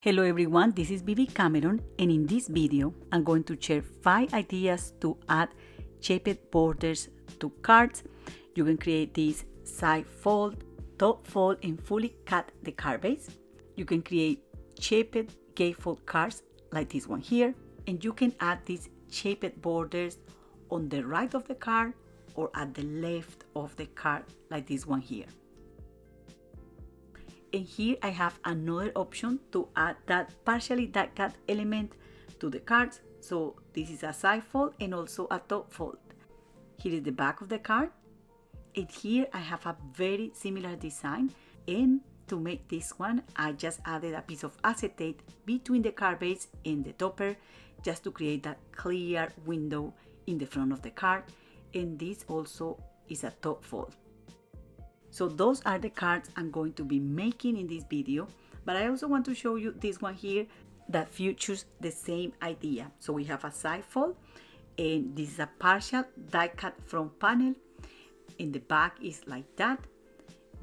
Hello everyone, this is Bibi Cameron, and in this video I'm going to share 5 ideas to add shaped borders to cards. You can create these side fold, top fold, and fully cut the card base. You can create shaped gatefold cards like this one here, and you can add these shaped borders on the right of the card or at the left of the card like this one here. And here I have another option to add that partially die cut element to the cards. So this is a side fold and also a top fold. Here is the back of the card, and here I have a very similar design, and to make this one I just added a piece of acetate between the card base and the topper just to create that clear window in the front of the card, and this also is a top fold. So those are the cards I'm going to be making in this video, but I also want to show you this one here that features the same idea. So we have a side fold, and this is a partial die cut front panel, and the back is like that.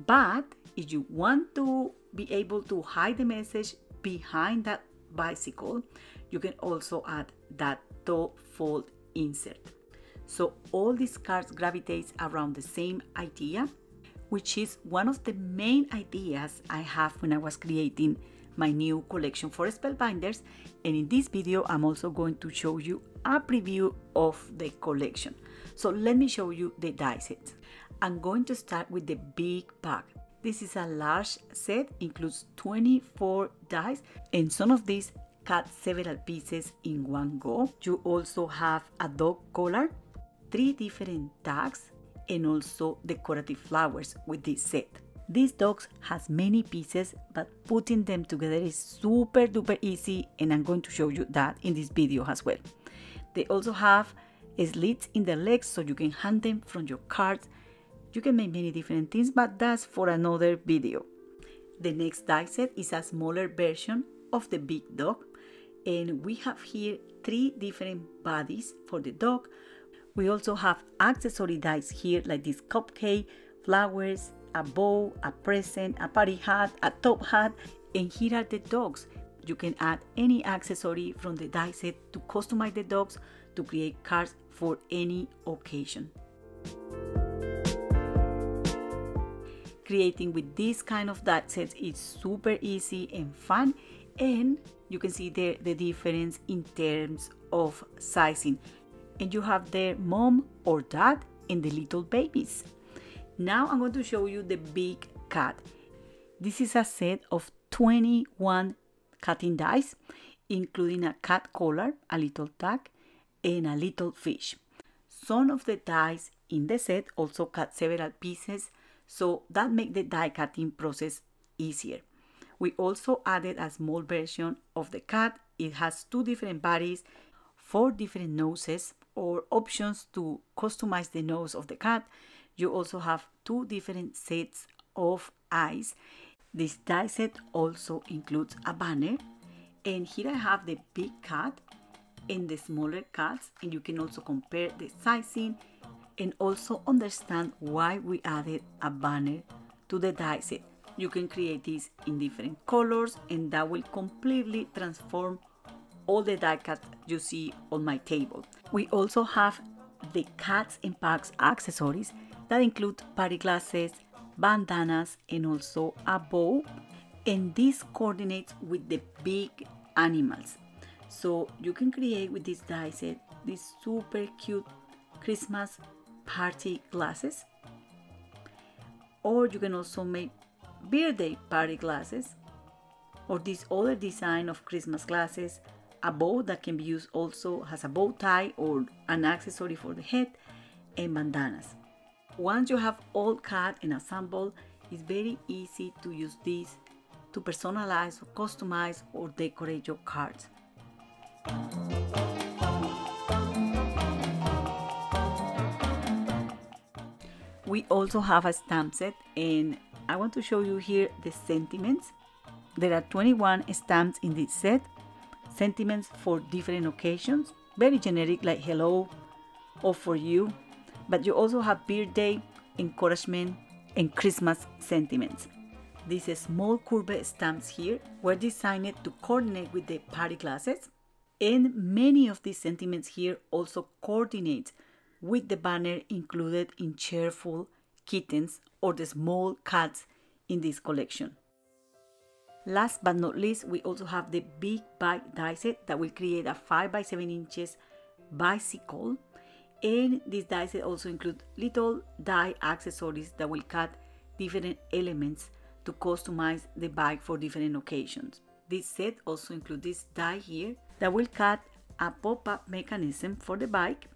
But if you want to be able to hide the message behind that bicycle, you can also add that top fold insert. So all these cards gravitate around the same idea, which is one of the main ideas I have when I was creating my new collection for Spellbinders. And in this video, I'm also going to show you a preview of the collection. So let me show you the die sets. I'm going to start with the big bag. This is a large set, includes 24 dies, and some of these cut several pieces in one go. You also have a dog collar, 3 different tags, and also decorative flowers with this set. These dogs has many pieces, but putting them together is super duper easy, and I'm going to show you that in this video as well. They also have slits in the legs so you can hang them from your cards. You can make many different things, but that's for another video. The next die set is a smaller version of the big dog, and we have here 3 different bodies for the dog. We also have accessory dies here like this cupcake, flowers, a bow, a present, a party hat, a top hat, and here are the dogs. You can add any accessory from the die set to customize the dogs to create cards for any occasion. Creating with this kind of die sets is super easy and fun, and you can see there the difference in terms of sizing. And you have their mom or dad and the little babies. Now I'm going to show you the big cat. This is a set of 21 cutting dies, including a cat collar, a little tag, and a little fish. Some of the dies in the set also cut several pieces, so that makes the die cutting process easier. We also added a small version of the cat. It has 2 different bodies, 4 different noses, or options to customize the nose of the cat. You also have 2 different sets of eyes. This die set also includes a banner, and here I have the big cat and the smaller cats, and you can also compare the sizing and also understand why we added a banner to the die set. You can create this in different colors, and that will completely transform all the die cuts you see on my table. We also have the cats and pugs accessories that include party glasses, bandanas, and also a bow, and this coordinates with the big animals. So you can create with this die set these super cute Christmas party glasses, or you can also make birthday party glasses, or this other design of Christmas glasses. A bow that can be used also has a bow tie or an accessory for the head, and bandanas. Once you have all cut and assembled, it's very easy to use this to personalize or customize or decorate your cards. We also have a stamp set, and I want to show you here the sentiments. There are 21 stamps in this set. Sentiments for different occasions, very generic like hello or for you, but you also have birthday, encouragement, and Christmas sentiments. These small curved stamps here were designed to coordinate with the party glasses, and many of these sentiments here also coordinate with the banner included in cheerful kittens or the small cats in this collection. Last but not least, we also have the big bike die set that will create a 5 by 7 inches bicycle, and these die set also include little die accessories that will cut different elements to customize the bike for different occasions. This set also includes this die here that will cut a pop-up mechanism for the bike.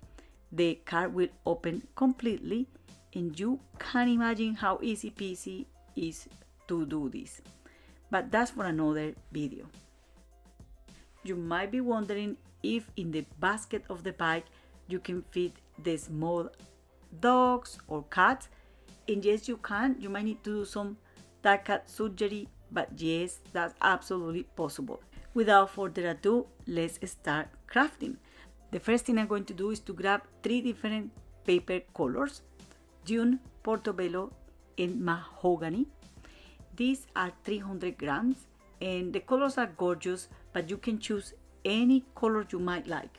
The card will open completely, and you can imagine how easy peasy is to do this. But that's for another video. You might be wondering if in the basket of the bike you can fit the small dogs or cats, and yes you can. You might need to do some die cut surgery, but yes, that's absolutely possible. Without further ado, let's start crafting. The first thing I'm going to do is to grab 3 different paper colors: Dune, Portobello, and Mahogany. These are 300 grams, and the colors are gorgeous, but you can choose any color you might like.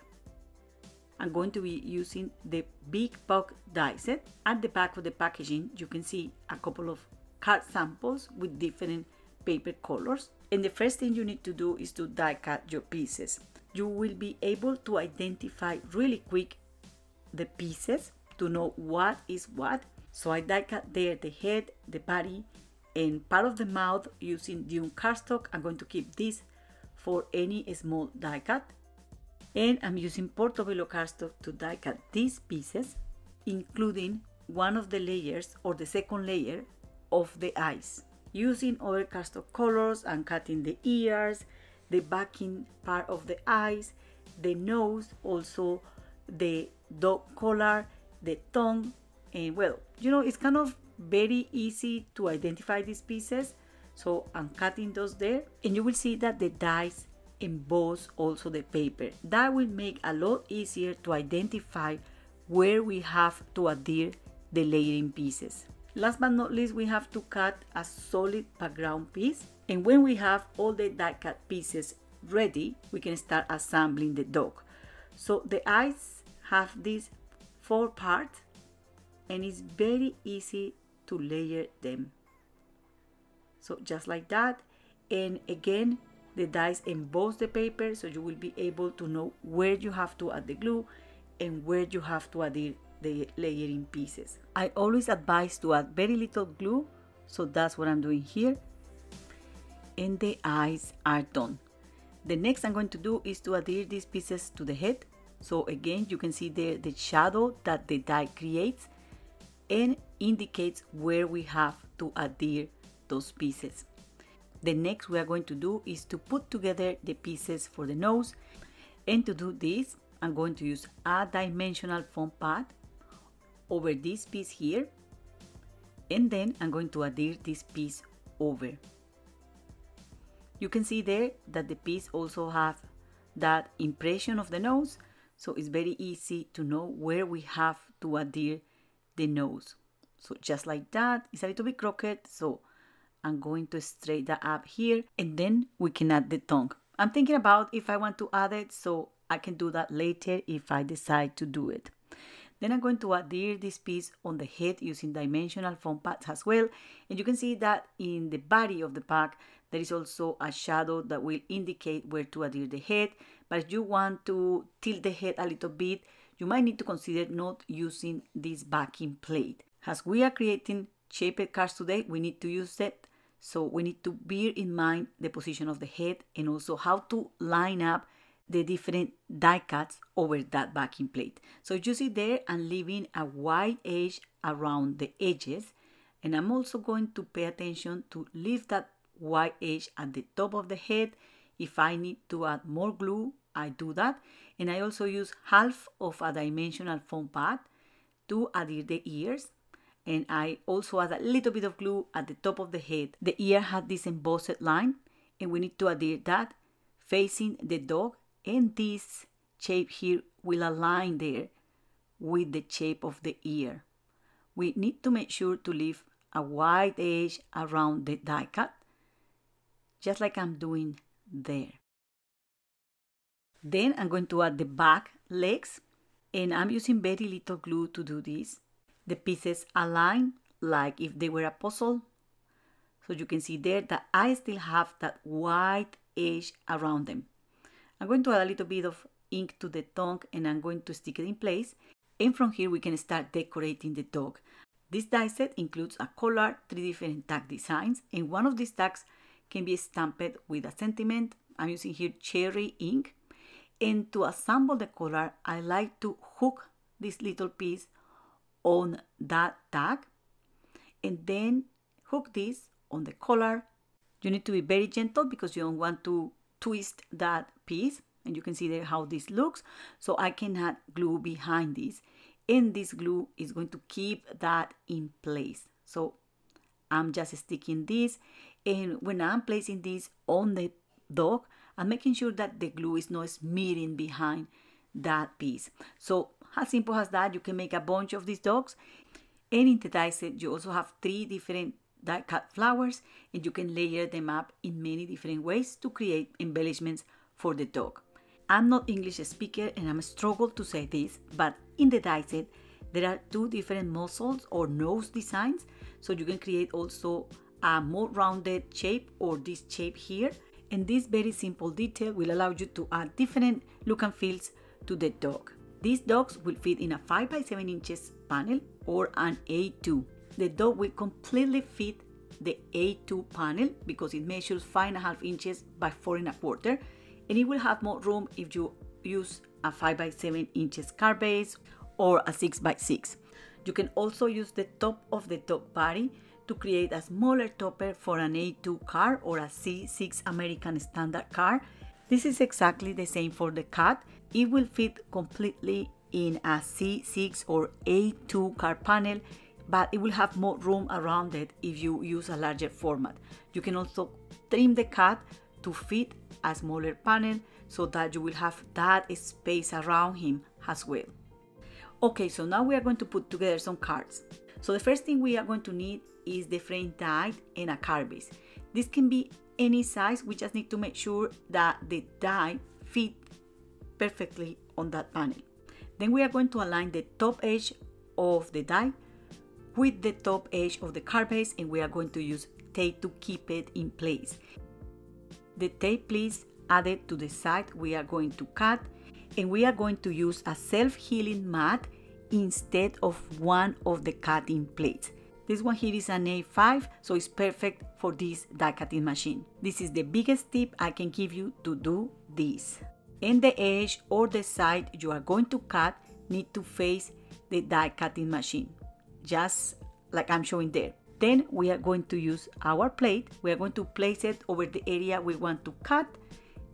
I'm going to be using the big Pug die set. At the back of the packaging, you can see a couple of card samples with different paper colors. And the first thing you need to do is to die cut your pieces. You will be able to identify really quick the pieces to know what is what. So I die cut there the head, the body, and part of the mouth using Dune cardstock. I'm going to keep this for any small die cut. And I'm using Portobello cardstock to die cut these pieces, including one of the layers or the second layer of the eyes. Using other cardstock colors, I'm cutting the ears, the backing part of the eyes, the nose, also the dog collar, the tongue, and well, you know, it's kind of very easy to identify these pieces. So I'm cutting those there, and you will see that the dies emboss also the paper. That will make a lot easier to identify where we have to adhere the layering pieces. Last but not least, we have to cut a solid background piece, and when we have all the die cut pieces ready, we can start assembling the dog. So the eyes have these 4 parts, and it's very easy to layer them. So just like that, and again the dies emboss the paper, so you will be able to know where you have to add the glue and where you have to adhere the layering pieces. I always advise to add very little glue, so that's what I'm doing here. And the eyes are done. The next I'm going to do is to adhere these pieces to the head. So again, you can see there the shadow that the die creates and indicates where we have to adhere those pieces. The next we are going to do is to put together the pieces for the nose, and to do this I'm going to use a dimensional foam pad over this piece here, and then I'm going to adhere this piece over. You can see there that the piece also have that impression of the nose, so it's very easy to know where we have to adhere the nose. So just like that. It's a little bit crooked, so I'm going to straighten that up here, and then we can add the tongue. I'm thinking about if I want to add it, so I can do that later if I decide to do it. Then I'm going to adhere this piece on the head using dimensional foam pads as well. And you can see that in the body of the pack, there is also a shadow that will indicate where to adhere the head. But if you want to tilt the head a little bit, you might need to consider not using this backing plate. As we are creating shaped cards today, we need to use it. So we need to bear in mind the position of the head and also how to line up the different die cuts over that backing plate. So you see there, I'm leaving a wide edge around the edges, and I'm also going to pay attention to leave that wide edge at the top of the head. If I need to add more glue, I do that. And I also use half of a dimensional foam pad to adhere the ears. And I also add a little bit of glue at the top of the head. The ear had this embossed line, and we need to adhere that facing the dog, and this shape here will align there with the shape of the ear. We need to make sure to leave a white edge around the die cut, just like I'm doing there. Then I'm going to add the back legs, and I'm using very little glue to do this. The pieces align like if they were a puzzle. So you can see there that I still have that white edge around them. I'm going to add a little bit of ink to the tongue and I'm going to stick it in place. And from here we can start decorating the dog. This die set includes a collar, 3 different tag designs, and one of these tags can be stamped with a sentiment. I'm using here cherry ink. And to assemble the collar, I like to hook this little piece on that tag and then hook this on the collar. You need to be very gentle because you don't want to twist that piece, and you can see there how this looks. So I can add glue behind this, and this glue is going to keep that in place. So I'm just sticking this, and when I'm placing this on the dog, I'm making sure that the glue is not smearing behind that piece. So as simple as that, you can make a bunch of these dogs. And in the die set, you also have 3 different die cut flowers, and you can layer them up in many different ways to create embellishments for the dog. I'm not English speaker and I'm struggle to say this, but in the die set, there are 2 different muzzles or nose designs. So you can create also a more rounded shape or this shape here. And this very simple detail will allow you to add different look and feels to the dog. These dogs will fit in a 5 by 7 inches panel or an A2. The dog will completely fit the A2 panel because it measures 5.5 inches by 4.25, and it will have more room if you use a 5 by 7 inches card base or a 6 by 6. You can also use the top of the dog body to create a smaller topper for an A2 card or a C6 American Standard card. This is exactly the same for the cat. It will fit completely in a C6 or A2 card panel, but it will have more room around it if you use a larger format. You can also trim the cat to fit a smaller panel so that you will have that space around him as well. Okay, so now we are going to put together some cards. So the first thing we are going to need is the frame die and a card base. This can be any size. We just need to make sure that the die fit perfectly on that panel. Then we are going to align the top edge of the die with the top edge of the card base, and we are going to use tape to keep it in place. The tape, please add it to the side we are going to cut, and we are going to use a self-healing mat instead of one of the cutting plates. This one here is an A5, so it's perfect for this die cutting machine. This is the biggest tip I can give you to do this. And the edge or the side you are going to cut need to face the die cutting machine, just like I'm showing there. Then we are going to use our plate. We are going to place it over the area we want to cut,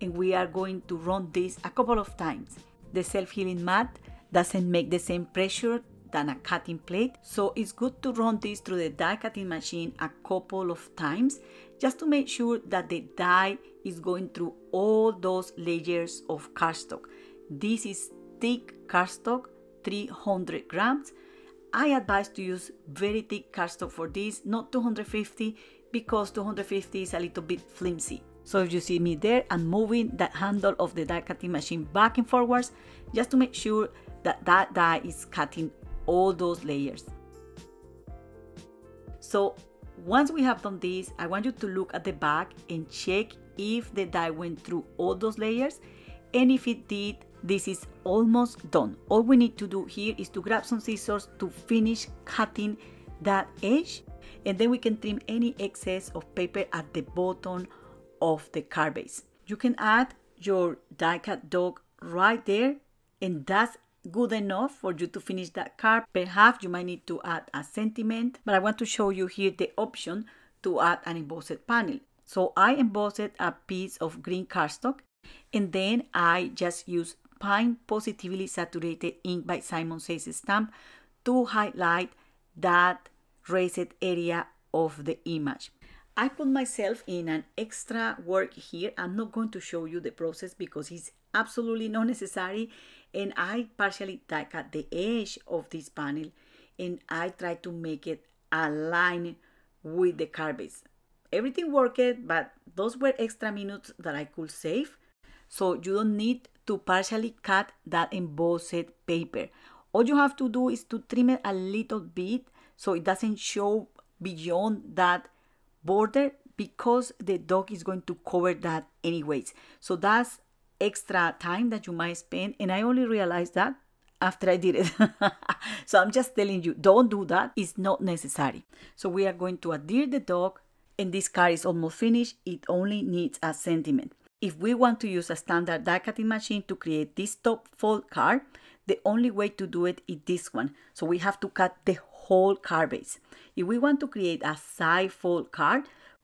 and we are going to run this a couple of times. The self-healing mat doesn't make the same pressure than a cutting plate, so it's good to run this through the die cutting machine a couple of times just to make sure that the die is going through all those layers of cardstock. This is thick cardstock, 300 grams. I advise to use very thick cardstock for this, not 250, because 250 is a little bit flimsy. So if you see me there, I'm moving that handle of the die cutting machine back and forwards just to make sure that that die is cutting all those layers. So once we have done this, I want you to look at the back and check if the die went through all those layers, and if it did, this is almost done. All we need to do here is to grab some scissors to finish cutting that edge, and then we can trim any excess of paper at the bottom of the card base. You can add your die cut dog right there, and that's good enough for you to finish that card. Perhaps you might need to add a sentiment, but I want to show you here the option to add an embossed panel. So I embossed a piece of green cardstock, and then I just use Pine Positively Saturated Ink by Simon Says stamp to highlight that raised area of the image. I put myself in an extra work here. I'm not going to show you the process because it's absolutely not necessary, and I partially die cut the edge of this panel, and I try to make it align with the card base. Everything worked, but those were extra minutes that I could save. So you don't need to partially cut that embossed paper. All you have to do is to trim it a little bit so it doesn't show beyond that border, because the dog is going to cover that anyways. So that's extra time that you might spend, and I only realized that after I did it. So I'm just telling you, don't do that. It's not necessary. So we are going to adhere the dog, and this card is almost finished. It only needs a sentiment. If we want to use a standard die cutting machine to create this top fold card, the only way to do it is this one. So we have to cut the whole card base. If we want to create a side fold card,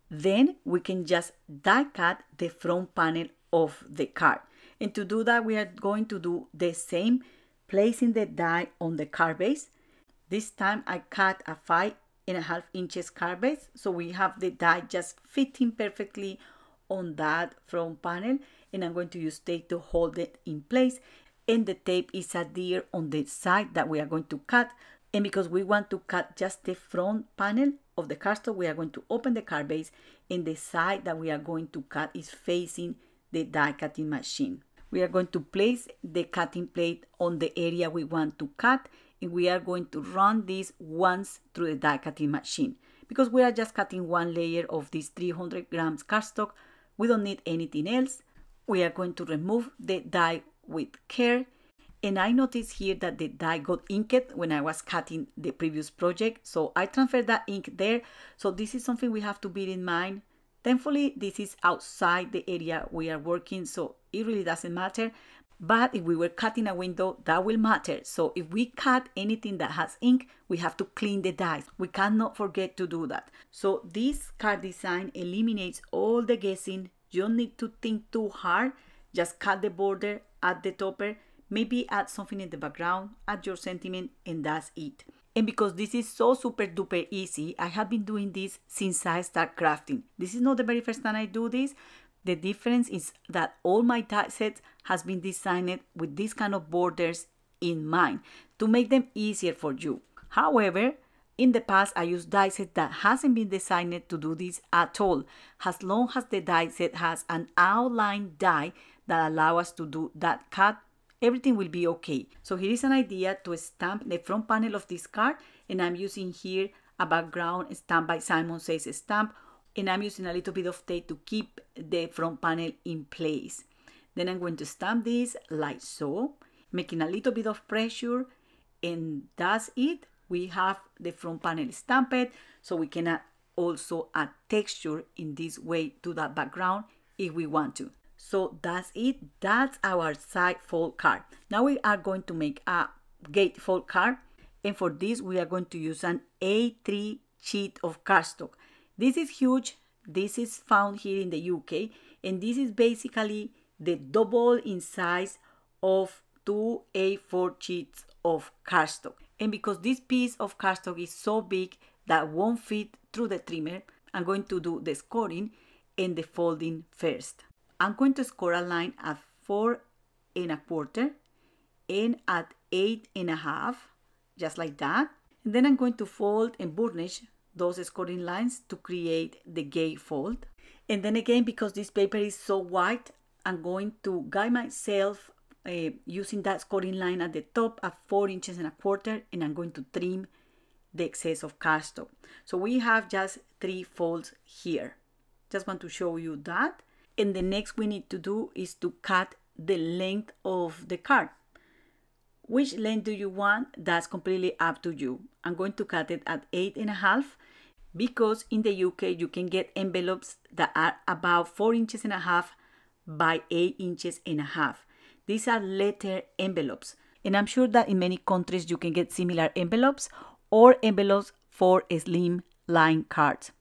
then we can just die cut the front panel of the card. And to do that, we are going to do the same, placing the die on the card base. This time I cut a 5.5 inches card base, so we have the die just fitting perfectly on that front panel, and I'm going to use tape to hold it in place, and the tape is adhered on the side that we are going to cut. And because we want to cut just the front panel of the cardstock, we are going to open the card base, and the side that we are going to cut is facing the die cutting machine. We are going to place the cutting plate on the area we want to cut, and we are going to run this once through the die cutting machine. Because we are just cutting one layer of this 300 grams cardstock, we don't need anything else. We are going to remove the die with care. And I noticed here that the die got inked when I was cutting the previous project, so I transferred that ink there. So this is something we have to bear in mind. Thankfully, this is outside the area we are working, so it really doesn't matter. But if we were cutting a window, that will matter. So if we cut anything that has ink, we have to clean the dies. We cannot forget to do that. So this card design eliminates all the guessing. You don't need to think too hard. Just cut the border, add the topper, maybe add something in the background, add your sentiment, and that's it. And because this is so super duper easy, I have been doing this since I started crafting. This is not the very first time I do this. The difference is that all my die sets has been designed with these kind of borders in mind to make them easier for you. However, in the past I used die set that hasn't been designed to do this at all. As long as the die set has an outline die that allow us to do that cut, everything will be okay. So here is an idea to stamp the front panel of this card, and I'm using here a background stamp by Simon Says Stamp, and I'm using a little bit of tape to keep the front panel in place. Then I'm going to stamp this like so, making a little bit of pressure, and that's it. We have the front panel stamped, so we can also add texture in this way to that background if we want to. So that's it. That's our side fold card. Now we are going to make a gatefold card, and for this we are going to use an A3 sheet of cardstock. This is huge. This is found here in the UK, and this is basically the double in size of 2 A4 sheets of cardstock. And because this piece of cardstock is so big that won't fit through the trimmer, I'm going to do the scoring and the folding first. I'm going to score a line at 4 1/4 and at 8 1/2, just like that. And then I'm going to fold and burnish those scoring lines to create the gatefold. And then again, because this paper is so white, I'm going to guide myself using that scoring line at the top at 4 1/4 inches, and I'm going to trim the excess of cardstock. So we have just 3 folds here. Just want to show you that. And the next we need to do is to cut the length of the card. Which length do you want? That's completely up to you. I'm going to cut it at 8 1/2 because in the UK you can get envelopes that are about 4 1/2 inches by 8 1/2 inches. These are letter envelopes, and I'm sure that in many countries you can get similar envelopes or envelopes for slim line cards.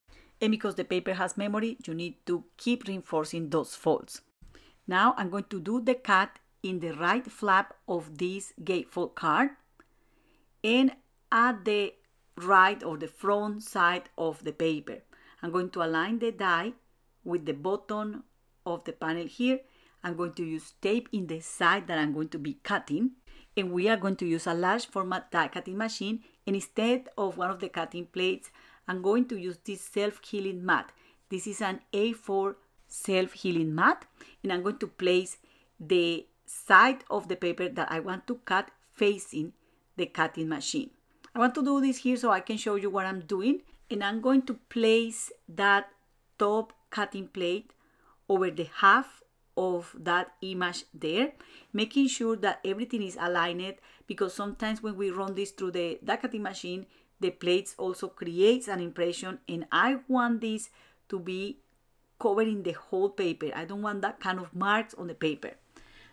And because the paper has memory, you need to keep reinforcing those folds. Now I'm going to do the cut in the right flap of this gatefold card and at the right or the front side of the paper. I'm going to align the die with the bottom of the panel here. I'm going to use tape in the side that I'm going to be cutting, and we are going to use a large format die cutting machine, and instead of one of the cutting plates, I'm going to use this SelfHealing Mat. This is an A4 SelfHealing Mat, and I'm going to place the side of the paper that I want to cut facing the cutting machine. I want to do this here so I can show you what I'm doing, and I'm going to place that top cutting plate over the half of that image there, making sure that everything is aligned, because sometimes when we run this through the die cutting machine, the plates also creates an impression, and I want this to be covering the whole paper. I don't want that kind of marks on the paper.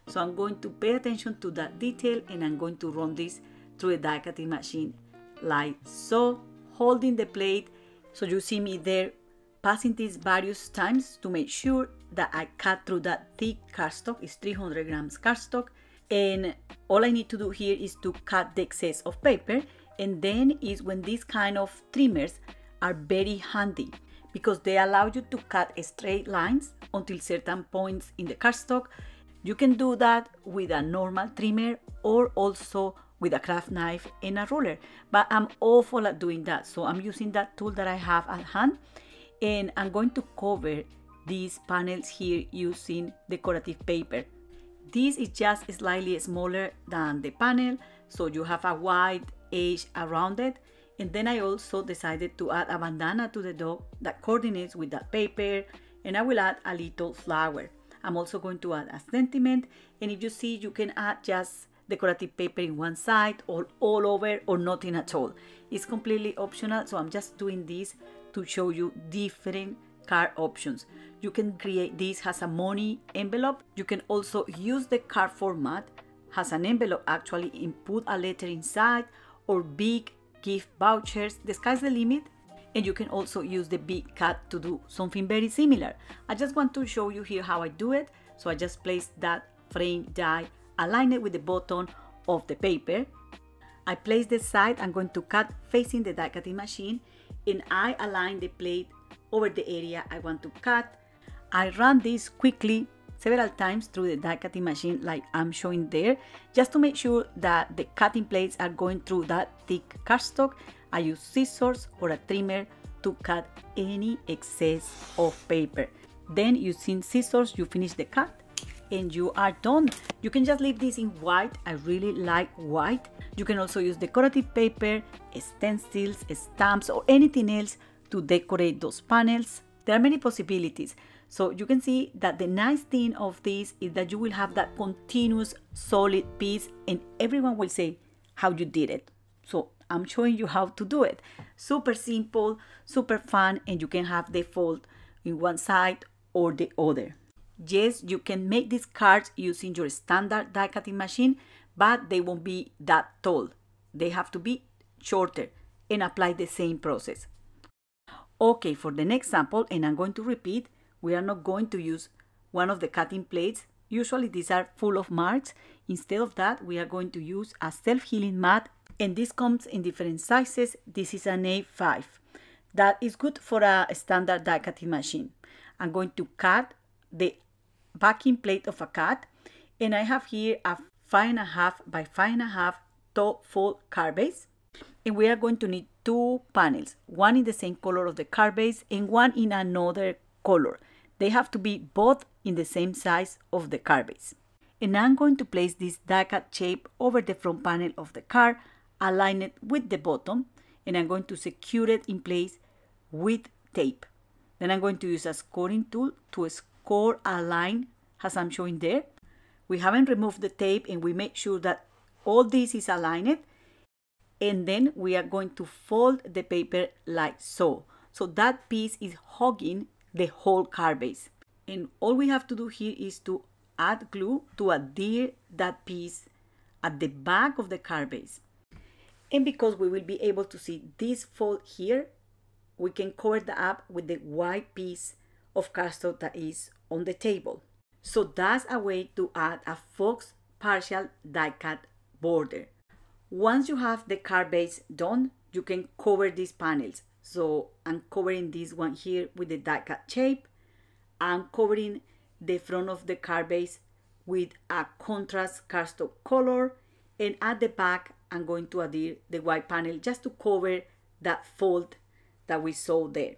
So I'm going to pay attention to that detail, and I'm going to run this through a die cutting machine like so, holding the plate. So you see me there passing this various times to make sure that I cut through that thick cardstock. It's 300 grams cardstock, and all I need to do here is to cut the excess of paper. And then is when these kind of trimmers are very handy, because they allow you to cut straight lines until certain points in the cardstock. You can do that with a normal trimmer or also with a craft knife and a ruler, but I'm awful at doing that, so I'm using that tool that I have at hand, and I'm going to cover these panels here using decorative paper. This is just slightly smaller than the panel, so you have a wide edge around it. And then I also decided to add a bandana to the dog that coordinates with that paper, and I will add a little flower. I'm also going to add a sentiment, and if you see, you can add just decorative paper in one side or all over or nothing at all. It's completely optional, so I'm just doing this to show you different card options. You can create this as a money envelope. You can also use the card format as an envelope actually and put a letter inside, or big gift vouchers. The sky's the limit. And you can also use the big cat to do something very similar. I just want to show you here how I do it. So I just place that frame die, align it with the bottom of the paper. I place the side I'm going to cut facing the die cutting machine, and I align the plate over the area I want to cut. I run this quickly several times through the die cutting machine like I'm showing there, just to make sure that the cutting plates are going through that thick cardstock. I use scissors or a trimmer to cut any excess of paper. Then using scissors, you finish the cut and you are done. You can just leave this in white. I really like white. You can also use decorative paper, stencils, stamps, or anything else to decorate those panels. There are many possibilities. So you can see that the nice thing of this is that you will have that continuous solid piece, and everyone will say how you did it. So I'm showing you how to do it. Super simple, super fun, and you can have the fold in one side or the other. Yes, you can make these cards using your standard die cutting machine, but they won't be that tall. They have to be shorter and apply the same process. Okay, for the next sample, and I'm going to repeat, we are not going to use one of the cutting plates. Usually these are full of marks. Instead of that, we are going to use a SelfHealing Mat, and this comes in different sizes. This is an A5. That is good for a standard die cutting machine. I'm going to cut the backing plate of a cat, and I have here a 5.5 by 5.5 top fold card base, and we are going to need two panels, one in the same color of the card base and one in another color. They have to be both in the same size of the card base. And I'm going to place this die cut shape over the front panel of the card, align it with the bottom, and I'm going to secure it in place with tape. Then I'm going to use a scoring tool to score a line as I'm showing there. We haven't removed the tape, and we make sure that all this is aligned. And then we are going to fold the paper like so. So that piece is hugging the whole card base. And all we have to do here is to add glue to adhere that piece at the back of the card base. And because we will be able to see this fold here, we can cover that up with the white piece of cardstock that is on the table. So that's a way to add a fox partial die cut border. Once you have the card base done, you can cover these panels. So I'm covering this one here with the die cut shape. I'm covering the front of the card base with a contrast cardstock color, and at the back I'm going to adhere the white panel just to cover that fold that we saw there.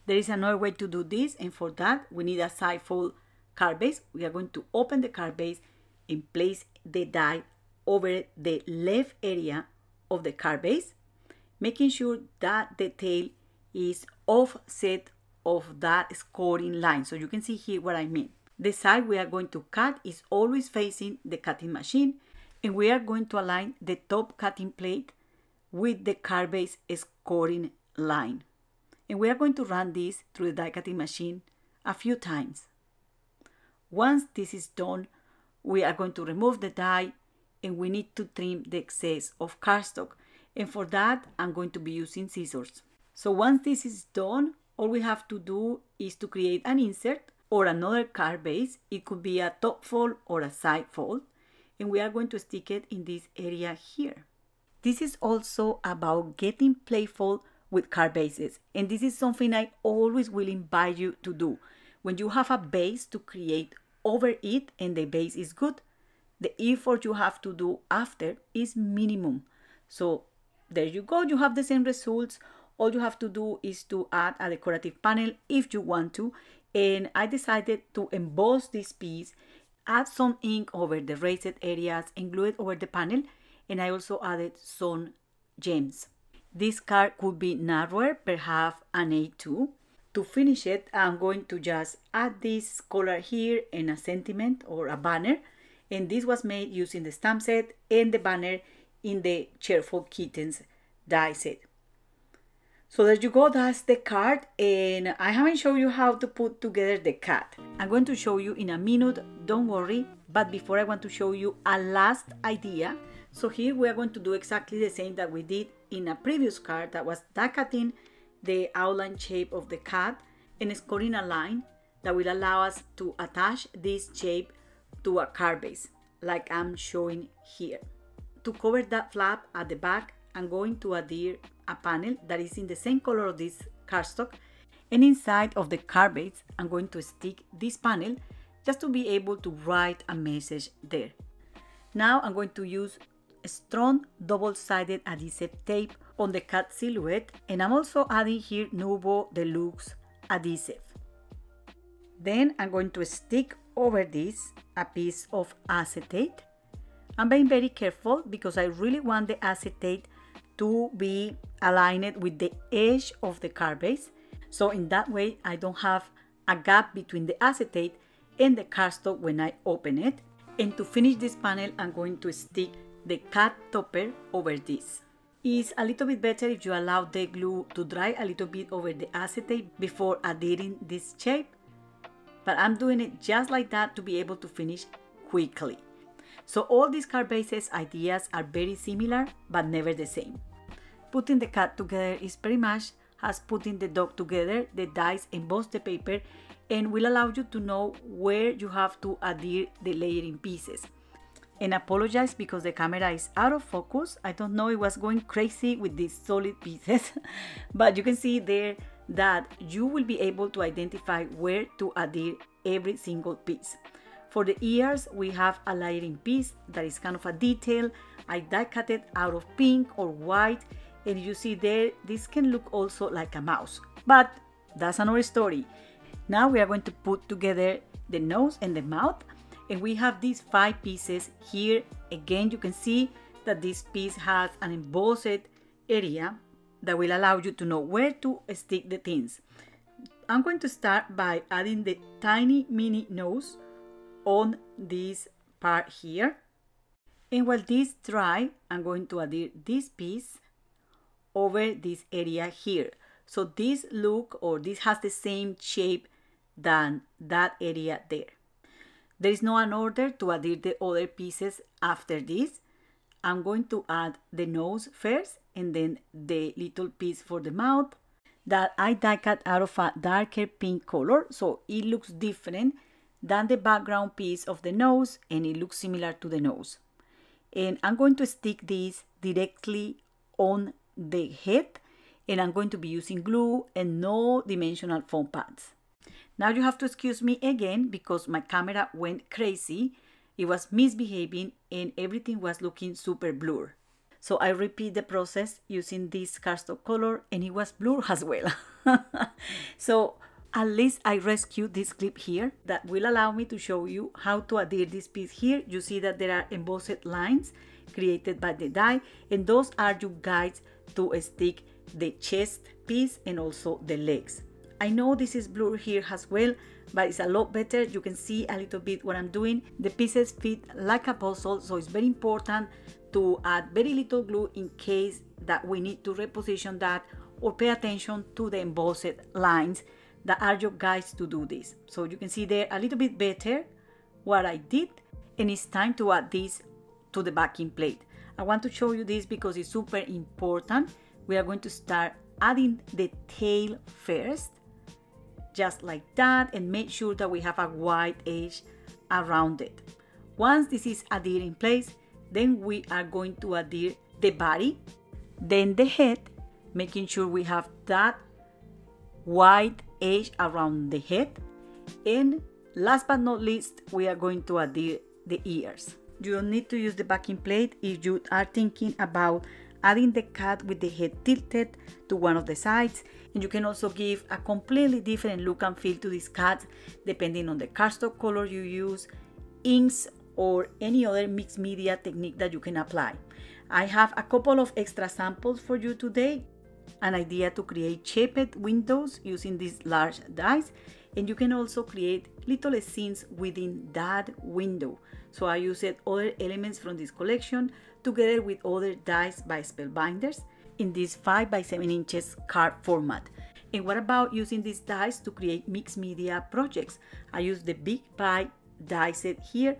There is another way to do this, and for that we need a Sidefold card base. We are going to open the card base and place the die over the left area of the card base, making sure that the tail is offset of that scoring line. So you can see here what I mean. The side we are going to cut is always facing the cutting machine, and we are going to align the top cutting plate with the card base scoring line. And we are going to run this through the die cutting machine a few times. Once this is done, we are going to remove the die, and we need to trim the excess of cardstock. And for that, I'm going to be using scissors. So once this is done, all we have to do is to create an insert or another card base. It could be a top fold or a side fold. And we are going to stick it in this area here. This is also about getting playful with card bases. And this is something I always will invite you to do. When you have a base to create over it and the base is good, the effort you have to do after is minimum. So there you go, you have the same results. All you have to do is to add a decorative panel if you want to. And I decided to emboss this piece, add some ink over the raised areas, and glue it over the panel. And I also added some gems. This card could be narrower, perhaps an A2. To finish it, I'm going to just add this color here and a sentiment or a banner. And this was made using the stamp set and the banner in the Cheerful Kittens die set. So there you go, that's the card, and I haven't shown you how to put together the cat. I'm going to show you in a minute, don't worry, but before I want to show you a last idea. So here we are going to do exactly the same that we did in a previous card, that was die cutting the outline shape of the cat and scoring a line that will allow us to attach this shape to a card base, like I'm showing here. To cover that flap at the back, I'm going to adhere a panel that is in the same color of this cardstock, and inside of the card base, I'm going to stick this panel just to be able to write a message there. Now I'm going to use a strong double-sided adhesive tape on the cat silhouette, and I'm also adding here Nuvo Deluxe adhesive. Then I'm going to stick over this a piece of acetate. I'm being very careful because I really want the acetate to be aligned with the edge of the card base. So in that way, I don't have a gap between the acetate and the cardstock when I open it. And to finish this panel, I'm going to stick the cat topper over this. It's a little bit better if you allow the glue to dry a little bit over the acetate before adhering this shape. But I'm doing it just like that to be able to finish quickly. So all these card bases ideas are very similar, but never the same. Putting the cat together is pretty much as putting the dog together. The dies emboss the paper and will allow you to know where you have to adhere the layering pieces. And apologize because the camera is out of focus. I don't know, it was going crazy with these solid pieces. But you can see there that you will be able to identify where to adhere every single piece. For the ears, we have a layering piece that is kind of a detail. I die cut it out of pink or white, and you see there, this can look also like a mouse, but that's another story. Now we are going to put together the nose and the mouth, and we have these 5 pieces here. Again, you can see that this piece has an embossed area that will allow you to know where to stick the things. I'm going to start by adding the tiny mini nose on this part here, and while this dry, I'm going to adhere this piece over this area here. So this look, or this has the same shape than that area there. There is no an order to adhere the other pieces after this. I'm going to add the nose first and then the little piece for the mouth that I die cut out of a darker pink color, so it looks different than the background piece of the nose, and it looks similar to the nose. And I'm going to stick this directly on the head, and I'm going to be using glue and no dimensional foam pads. Now you have to excuse me again because my camera went crazy. It was misbehaving and everything was looking super blurred. So I repeat the process using this cardstock color, and it was blue as well. So at least I rescued this clip here that will allow me to show you how to adhere this piece here. You see that there are embossed lines created by the die, and those are your guides to stick the chest piece and also the legs. I know this is blurred here as well, but it's a lot better. You can see a little bit what I'm doing. The pieces fit like a puzzle, so it's very important to add very little glue in case that we need to reposition that, or pay attention to the embossed lines that are your guides to do this. So you can see there a little bit better what I did, and it's time to add this to the backing plate. I want to show you this because it's super important. We are going to start adding the tail first, just like that, and make sure that we have a wide edge around it. Once this is adhered in place, then we are going to adhere the body, then the head, making sure we have that wide edge around the head, and last but not least, we are going to adhere the ears. You don't need to use the backing plate if you are thinking about adding the cat with the head tilted to one of the sides, and you can also give a completely different look and feel to these cats depending on the cardstock color you use, inks, or any other mixed media technique that you can apply. I have a couple of extra samples for you today. An idea to create shaped windows using these large dies, and you can also create little scenes within that window. So I used other elements from this collection together with other dies by Spellbinders in this 5 by 7 inches card format. And what about using these dies to create mixed media projects? I use the big pie die set here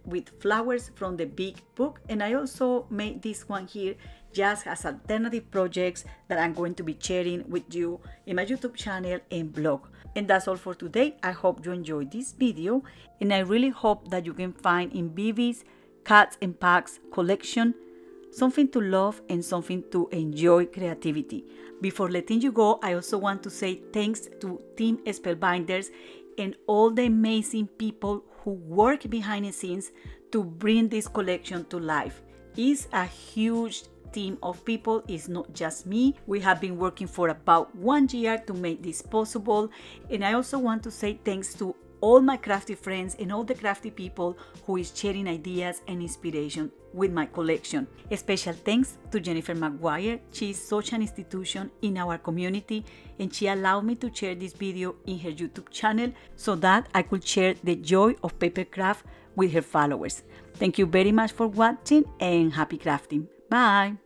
with flowers from the big book, and I also made this one here just as alternative projects that I'm going to be sharing with you in my YouTube channel and blog. And that's all for today. I hope you enjoyed this video, and I really hope that you can find in Bibi's Cats and Pugs collection something to love and something to enjoy creativity. Before letting you go, I also want to say thanks to Team Spellbinders and all the amazing people who work behind the scenes to bring this collection to life. It's a huge team of people. It's not just me. We have been working for about 1 year to make this possible, and I also want to say thanks to all my crafty friends and all the crafty people who is sharing ideas and inspiration with my collection. A special thanks to Jennifer McGuire. She is such an institution in our community, and she allowed me to share this video in her YouTube channel so that I could share the joy of papercraft with her followers. Thank you very much for watching, and happy crafting. Bye!